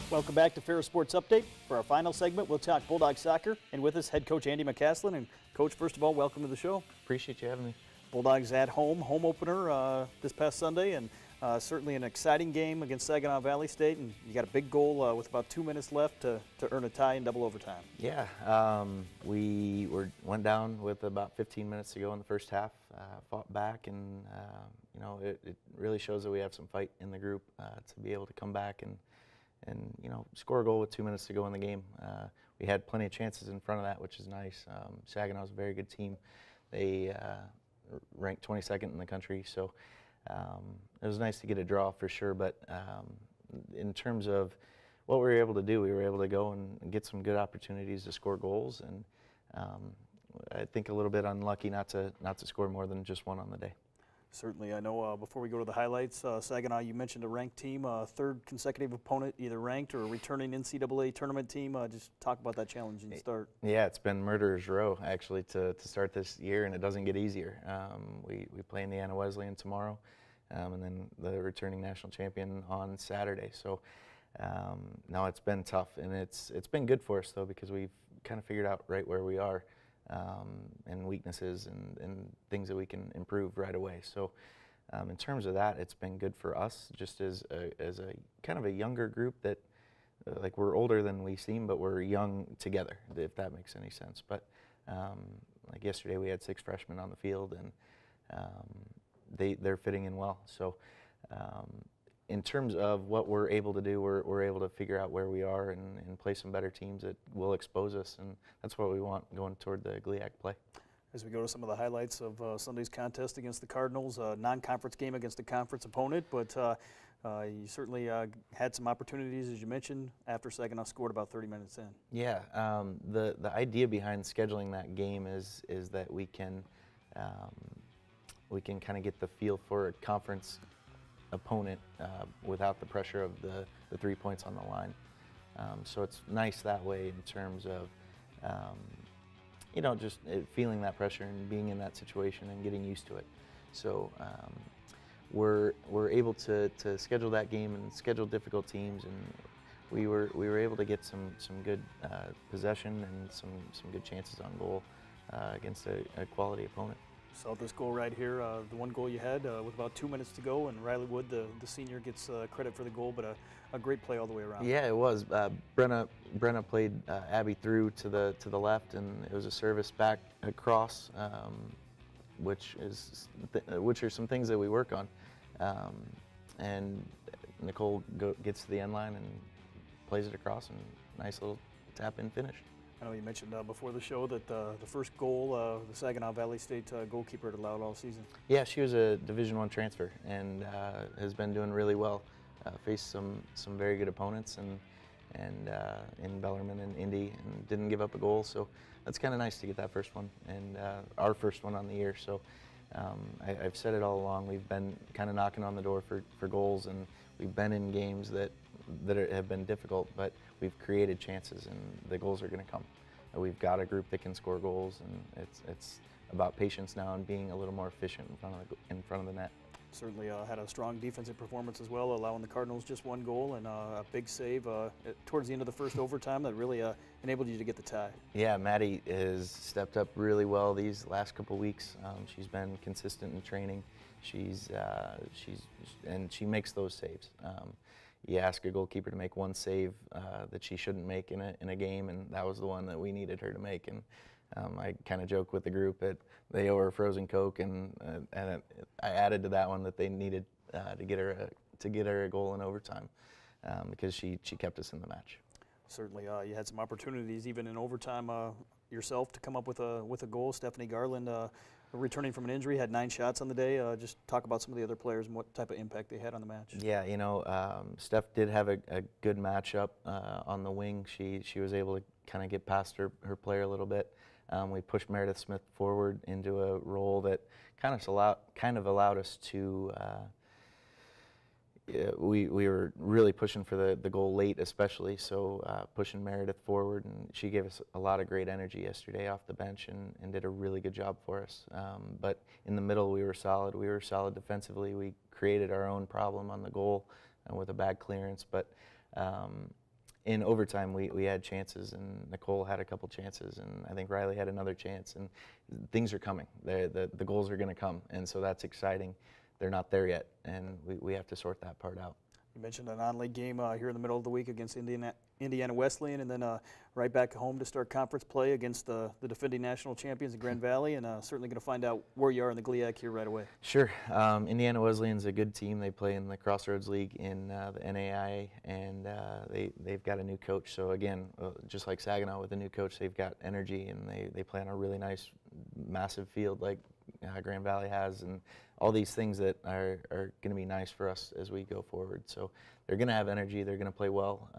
Welcome back to Ferris Sports Update. For our final segment, we'll talk Bulldog soccer, and with us, head coach Andy McCaslin. And Coach, first of all, welcome to the show. Appreciate you having me. Bulldogs at home opener this past Sunday, and certainly an exciting game against Saginaw Valley State. And you got a big goal with about 2 minutes left to earn a tie in double overtime. Yeah, we went down with about 15 minutes to go in the first half. Fought back, and you know, it really shows that we have some fight in the group to be able to come back and you know, score a goal with 2 minutes to go in the game. We had plenty of chances in front of that, which is nice. Saginaw's a very good team. They ranked 22nd in the country, so it was nice to get a draw for sure. But in terms of what we were able to do, we were able to go and get some good opportunities to score goals, and I think a little bit unlucky not to score more than just one on the day. Certainly. I know before we go to the highlights, Saginaw, you mentioned a ranked team, third consecutive opponent, either ranked or a returning NCAA tournament team. Just talk about that challenging start. Yeah, it's been murderer's row, actually, to start this year, and it doesn't get easier. We play Indiana Wesleyan tomorrow, and then the returning national champion on Saturday. So no, it's been tough, and it's been good for us, though, because we've kind of figured out right where we are. And weaknesses and things that we can improve right away. So in terms of that, it's been good for us, just as a kind of a younger group that like we're older than we seem, but we're young together, if that makes any sense. But like yesterday, we had 6 freshmen on the field, and they're fitting in well. So in terms of what we're able to do, we're able to figure out where we are and play some better teams that will expose us, and that's what we want going toward the GLIAC play. As we go to some of the highlights of Sunday's contest against the Cardinals, non-conference game against a conference opponent, but you certainly had some opportunities, as you mentioned, after Saginaw scored about 30 minutes in. Yeah, the idea behind scheduling that game is that we can kind of get the feel for a conference opponent without the pressure of the 3 points on the line. So it's nice that way in terms of you know, just feeling that pressure and being in that situation and getting used to it. So we're able to schedule that game and schedule difficult teams, and we were able to get some good possession and some good chances on goal against a quality opponent. Saw this goal right here, the one goal you had with about 2 minutes to go, and Riley Wood, the senior, gets credit for the goal, but a great play all the way around. Yeah, it was. Brenna played Abby through to the left, and it was a service back across, which are some things that we work on. And Nicole gets to the end line and plays it across, and nice little tap-in finish. I know you mentioned before the show that the first goal, the Saginaw Valley State goalkeeper had allowed all season. Yeah, she was a Division I transfer and has been doing really well. Faced some very good opponents and in Bellarmine and Indy, and didn't give up a goal. So that's kind of nice to get that first one, and our first one on the year. So I've said it all along. We've been kind of knocking on the door for goals, and we've been in games that have been difficult, but we've created chances, and the goals are going to come. We've got a group that can score goals, and it's about patience now and being a little more efficient in front of the net. Certainly had a strong defensive performance as well, allowing the Cardinals just one goal and a big save towards the end of the first overtime that really enabled you to get the tie. Yeah, Maddie has stepped up really well these last couple weeks. She's been consistent in training. And she makes those saves. You ask a goalkeeper to make one save that she shouldn't make in a game, and that was the one that we needed her to make. And I kind of joke with the group that they owe her frozen Coke, and I added to that one that they needed to get her a goal in overtime because she kept us in the match. Certainly, you had some opportunities even in overtime yourself to come up with a goal. Stephanie Garland, returning from an injury, had 9 shots on the day. Just talk about some of the other players and what type of impact they had on the match. Yeah, you know, Steph did have a good matchup on the wing. She was able to kind of get past her player a little bit. We pushed Meredith Smith forward into a role that kind of allowed us to. We were really pushing for the goal late, especially, so pushing Meredith forward, and she gave us a lot of great energy yesterday off the bench and did a really good job for us. But in the middle, we were solid. We were solid defensively. We created our own problem on the goal with a bad clearance, but in overtime, we had chances, and Nicole had a couple chances, and I think Riley had another chance, and things are coming. The goals are going to come, and so that's exciting. They're not there yet, and we have to sort that part out. You mentioned a non-league game here in the middle of the week against Indiana Wesleyan, and then right back home to start conference play against the defending national champions in Grand Valley, and certainly going to find out where you are in the GLIAC here right away. Sure. Indiana Wesleyan's a good team. They play in the Crossroads League in the NAIA, and they've got a new coach. So again, just like Saginaw with a new coach, they've got energy, and they play on a really nice, massive field like Grand Valley has, and all these things that are going to be nice for us as we go forward. So they're going to have energy, they're going to play well,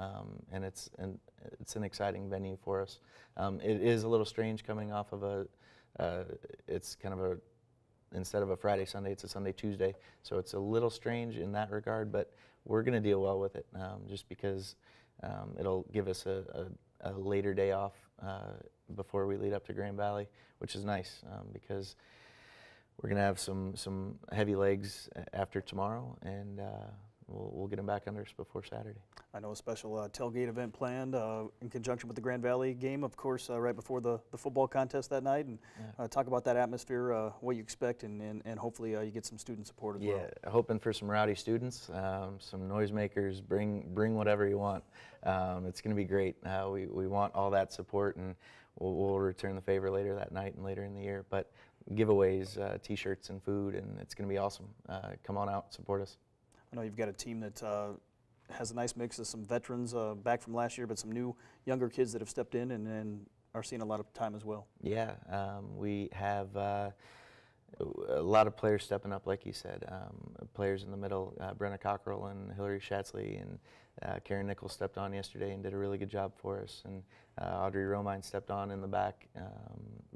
and it's an exciting venue for us. It is a little strange coming off of it's kind of instead of a Friday, Sunday, it's a Sunday, Tuesday. So it's a little strange in that regard, but we're going to deal well with it just because it'll give us a later day off before we lead up to Grand Valley, which is nice because we're going to have some heavy legs after tomorrow, and we'll get them back under us before Saturday. I know a special tailgate event planned in conjunction with the Grand Valley game, of course, right before the football contest that night, and talk about that atmosphere, what you expect, and hopefully you get some student support as well. Yeah, hoping for some rowdy students, some noisemakers. Bring whatever you want. It's going to be great. We want all that support, and we'll return the favor later that night and later in the year. But giveaways, T-shirts and food, and it's going to be awesome. Come on out, support us. I know you've got a team that has a nice mix of some veterans back from last year, but some new, younger kids that have stepped in and are seeing a lot of time as well. Yeah, we have a lot of players stepping up, like you said. Players in the middle, Brenna Cockrell and Hillary Schatzley, and Karen Nichols stepped on yesterday and did a really good job for us, and Audrey Romine stepped on in the back.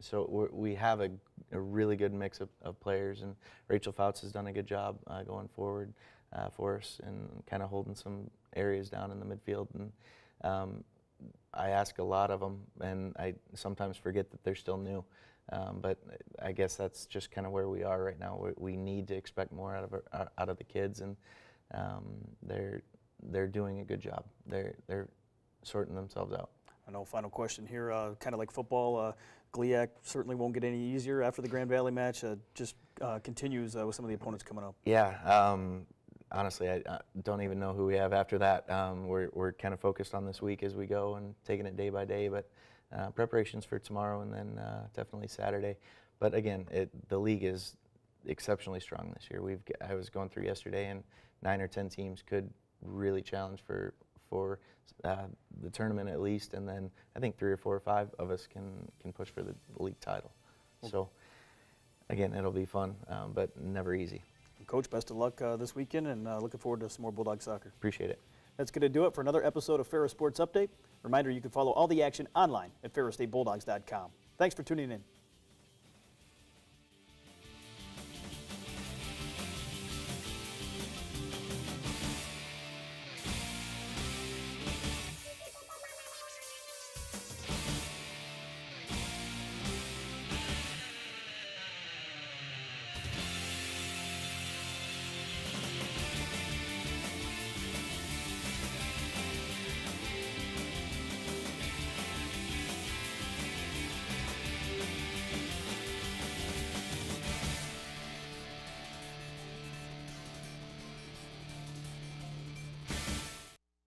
So we have a really good mix of players, and Rachel Fouts has done a good job going forward for us and kind of holding some areas down in the midfield. And I ask a lot of them, and I sometimes forget that they're still new. But I guess that's just kind of where we are right now. We need to expect more out of the kids, and they're doing a good job. They're sorting themselves out. I know, final question here, kind of like football, GLIAC certainly won't get any easier after the Grand Valley match, just continues with some of the opponents coming up. Yeah, honestly, I don't even know who we have after that. We're kind of focused on this week as we go and taking it day by day, but preparations for tomorrow and then definitely Saturday. But again, the league is exceptionally strong this year. I was going through yesterday, and 9 or 10 teams could really challenge for the tournament at least, and then I think 3 or 4 or 5 of us can push for the league title. So again, it'll be fun, but never easy. Coach, best of luck this weekend, and looking forward to some more Bulldog soccer. Appreciate it. That's going to do it for another episode of Ferris Sports Update. Reminder, you can follow all the action online at ferrisstatebulldogs.com. Thanks for tuning in.